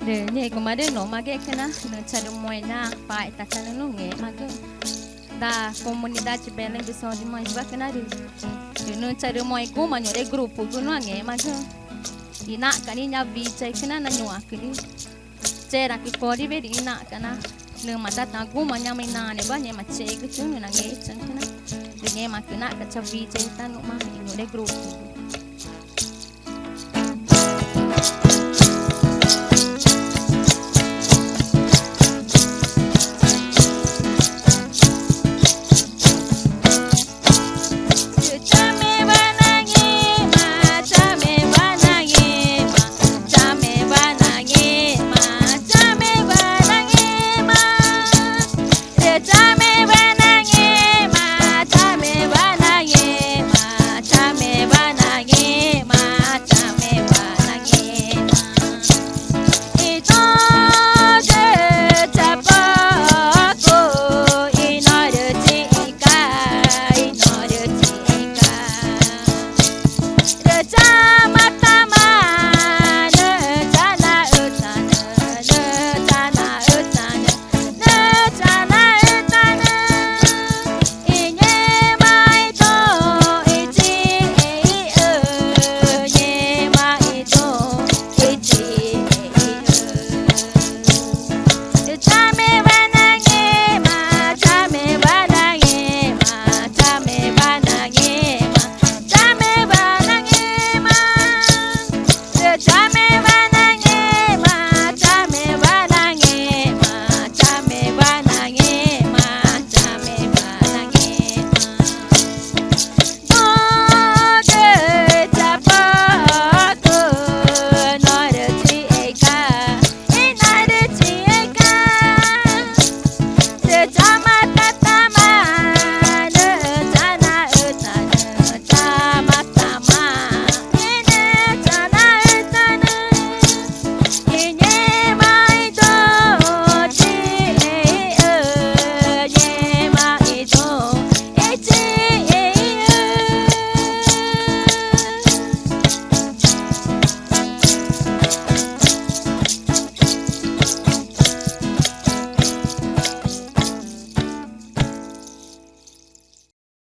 Ni kemarin no mage kena cara moina pai takkan no ngema ke da comunidade Belém de Solimões vai kena de no cara moi guma no grupo no ngema ke ina kaninya vice kena na nyua kini cera ki kori veri ina kana no mata ta guma nya mai na ne ba ne ma che ke tu na nge chen kena ngema kena ka cha vice ta no ma no grupo